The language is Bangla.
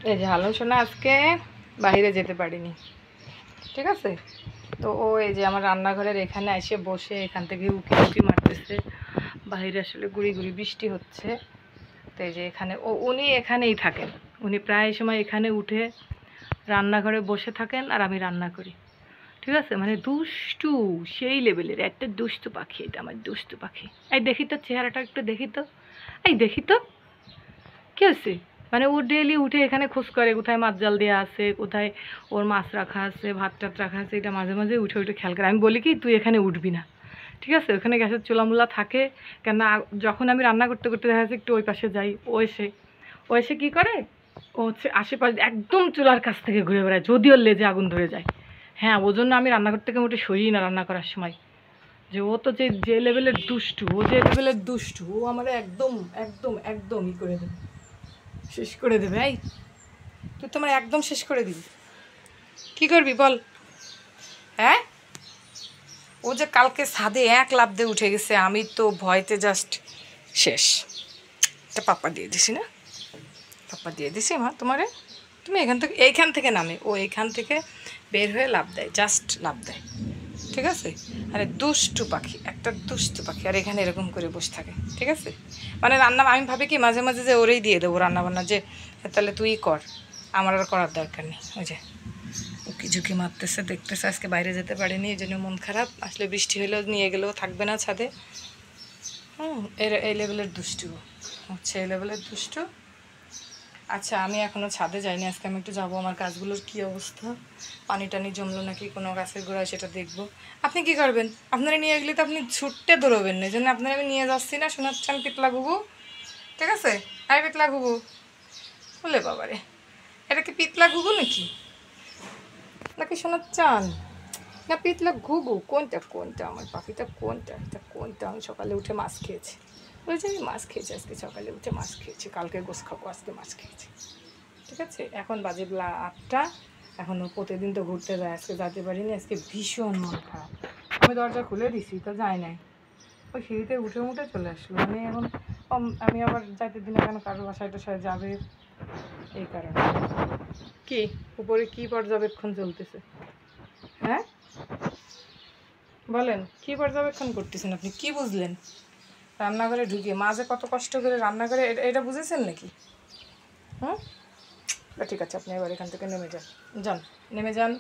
এই যে হালুন সোনা আজকে বাইরে যেতে পারিনি, ঠিক আছে। তো ও এই যে আমার রান্নাঘরের এখানে এসে বসে এখান থেকে উকি উকি মারতেছে। বাইরে আসলে গুড়ি গুড়ি বৃষ্টি হচ্ছে। তো এই যে এখানে উনি এখানেই থাকেন, উনি প্রায় সময় এখানে উঠে রান্নাঘরে বসে থাকেন আর আমি রান্না করি, ঠিক আছে। মানে দুষ্টু সেই লেভেলের একটা দুষ্টু পাখি, এটা আমার দুষ্টু পাখি। এই দেখি তো চেহারাটা একটু দেখি তো, এই দেখি তো কী হচ্ছে। মানে ও ডেলি উঠে এখানে খোঁজ করে কোথায় মাছ জাল দেওয়া আছে, কোথায় ওর মাছ রাখা আছে, ভাত টাত রাখা আছে, এটা মাঝে মাঝে উঠে উঠে খেয়াল করে। আমি বলি কি তুই এখানে উঠবি না, ঠিক আছে। ওখানে গ্যাসের চুলামুলা থাকে, কেন যখন আমি রান্না করতে করতে দেখা যাচ্ছে একটু ওই পাশে যাই, ও এসে কী করে, ও হচ্ছে আশেপাশে একদম চুলার কাছ থেকে ঘুরে বেড়ায় যদি ওর লেজে আগুন ধরে যায়। হ্যাঁ, ওই জন্য আমি রান্না করতে মোটে সরি না রান্না করার সময়। যে ও তো যে লেভেলের দুষ্টু, ও আমার একদম একদম একদম ই করে দেবে, শেষ করে দেবে। এই তুই তো আমার একদম শেষ করে দিবি, কী করবি বল। হ্যাঁ, ও যে কালকে ছাদে এক লাফ দিয়ে উঠে গেছে, আমি তো ভয়তে জাস্ট শেষ। এটা পাপা দিয়ে দিছি না, পাপা দিয়ে দিছি মা তোমারে। তুমি এইখান থেকে নামে, ও এইখান থেকে বের হয়ে লাফ দেয়, জাস্ট লাফ দেয়, ঠিক আছে। আরে দুষ্টু পাখি, একটা দুষ্টু পাখি, আর এখানে এরকম করে বসে থাকে, ঠিক আছে। মানে রান্না আমি ভাবি কি মাঝে মাঝে যে ওরেই দিয়ে দেবো রান্নাবান্না, যে তাহলে তুই কর, আমার আর করার দরকার নেই। ওই যে উকি ঝুঁকি মারতেছে, দেখতেছে আজকে বাইরে যেতে পারেনি, এই জন্য মন খারাপ। আসলে বৃষ্টি হলেও নিয়ে গেলেও থাকবে না ছাদে। এই লেভেলের দুষ্টু হচ্ছে, এই লেভেলের দুষ্টু। আচ্ছা, আমি এখনও ছাদে যাইনি, আজকে আমি একটু যাবো, আমার গাছগুলোর কী অবস্থা, পানি টানি জমলো নাকি কোনো গাছের গোড়ায় সেটা দেখবো। আপনি কি করবেন? আপনারা নিয়ে গেলে তো আপনি ছুটতে দৌড়বেন না, এই জন্য আপনারা আমি নিয়ে যাচ্ছি না, শোনাচ্ছেন পিতলা গুবু, ঠিক আছে। আরে পিতলা গুবু, বলে বাবারে, এটা কি পিতলা গুবু নাকি শোনাচ্ছেন না পিতলা ঘুঘু? কোনটা আমার পাখিটা, কোনটা? আমি সকালে উঠে মাছ খেয়েছি, বলছি আমি মাছ খেয়েছি আজকে, সকালে উঠে মাছ খেয়েছি, কালকে গোস খাবো, আজকে মাছ খেয়েছি, ঠিক আছে। এখন বাজে 8টা, এখনও প্রতিদিন তো ঘুরতে যায়, আজকে যেতে পারিনি, আজকে ভীষণ মন খারাপ। আমি দরজা খুলে দিছি তো যায় নাই, ওই সিঁড়িতে উঠে চলে আসলো। মানে এখন আমি আবার যাইতে দিন কেন, কারোর বাসায় টাসায় যাবে, এই কারণে। কি উপরে কি পর্যবেক্ষণ চলতেছে? হ্যাঁ বলেন, কি পর্যবেক্ষণ করতেছেন আপনি? কি বুঝলেন রান্নাঘরে ঢুকে? মাঝে কত কষ্ট করে রান্নাঘরে, এটা বুঝেছেন নাকি? হুম, ঠিক আছে, আপনি এবার এখান থেকে নেমে যান, নেমে যান।